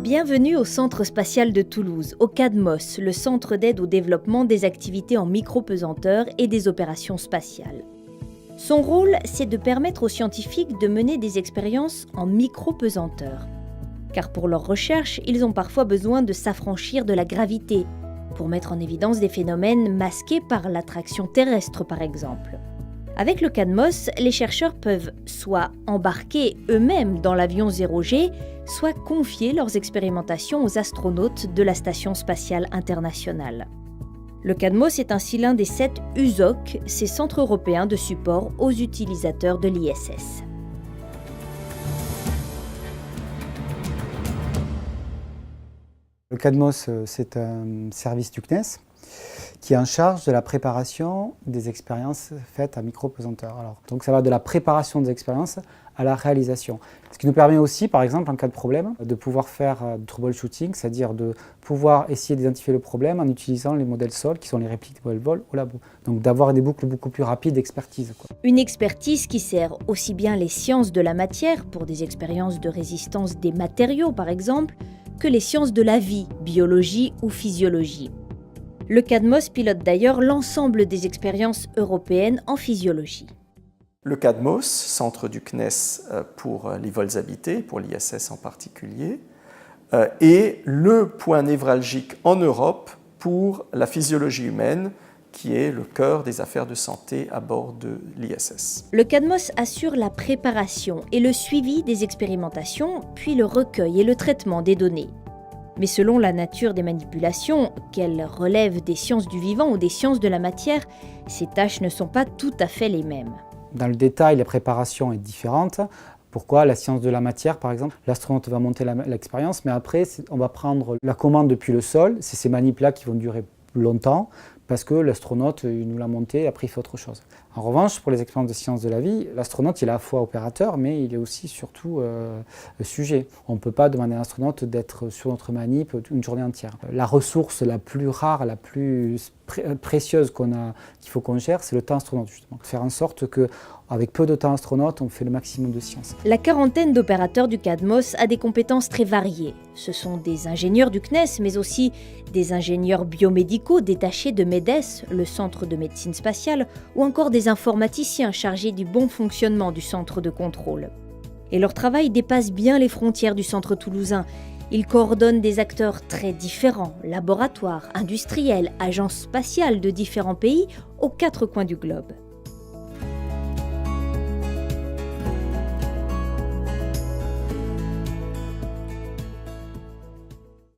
Bienvenue au Centre spatial de Toulouse, au CADMOS, le centre d'aide au développement des activités en micropesanteur et des opérations spatiales. Son rôle, c'est de permettre aux scientifiques de mener des expériences en micropesanteur. Car pour leurs recherches, ils ont parfois besoin de s'affranchir de la gravité, pour mettre en évidence des phénomènes masqués par l'attraction terrestre par exemple. Avec le CADMOS, les chercheurs peuvent soit embarquer eux-mêmes dans l'avion 0G, soit confier leurs expérimentations aux astronautes de la Station spatiale internationale. Le CADMOS est ainsi l'un des 7 USOC, ces centres européens de support aux utilisateurs de l'ISS. Le CADMOS, c'est un service du CNES qui est en charge de la préparation des expériences faites à micropesanteur. Donc ça va de la préparation des expériences à la réalisation. Ce qui nous permet aussi, par exemple, en cas de problème, de pouvoir faire du troubleshooting, c'est-à-dire de pouvoir essayer d'identifier le problème en utilisant les modèles SOL, qui sont les répliques de modèles vol au labo. Donc d'avoir des boucles beaucoup plus rapides d'expertise. Une expertise qui sert aussi bien les sciences de la matière, pour des expériences de résistance des matériaux par exemple, que les sciences de la vie, biologie ou physiologie. Le CADMOS pilote d'ailleurs l'ensemble des expériences européennes en physiologie. Le CADMOS, centre du CNES pour les vols habités, pour l'ISS en particulier, est le point névralgique en Europe pour la physiologie humaine, qui est le cœur des affaires de santé à bord de l'ISS. Le CADMOS assure la préparation et le suivi des expérimentations, puis le recueil et le traitement des données. Mais selon la nature des manipulations, qu'elles relèvent des sciences du vivant ou des sciences de la matière, ces tâches ne sont pas tout à fait les mêmes. Dans le détail, la préparation est différente. Pourquoi? La science de la matière, par exemple, l'astronaute va monter l'expérience, mais après, on va prendre la commande depuis le sol. C'est ces manips-là qui vont durer longtemps, parce que l'astronaute nous l'a monté et après il fait autre chose. En revanche, pour les expériences de sciences de la vie, l'astronaute il est à la fois opérateur, mais il est aussi surtout sujet. On ne peut pas demander à un astronaute d'être sur notre manip une journée entière. La ressource la plus rare, la plus précieuse qu'il faut qu'on gère, c'est le temps astronaute justement. Faire en sorte qu'avec peu de temps astronaute, on fait le maximum de science. La quarantaine d'opérateurs du CADMOS a des compétences très variées. Ce sont des ingénieurs du CNES, mais aussi des ingénieurs biomédicaux détachés de MEDES, le centre de médecine spatiale, ou encore des informaticiens chargés du bon fonctionnement du centre de contrôle. Et leur travail dépasse bien les frontières du centre toulousain. Ils coordonnent des acteurs très différents, laboratoires, industriels, agences spatiales de différents pays aux 4 coins du globe.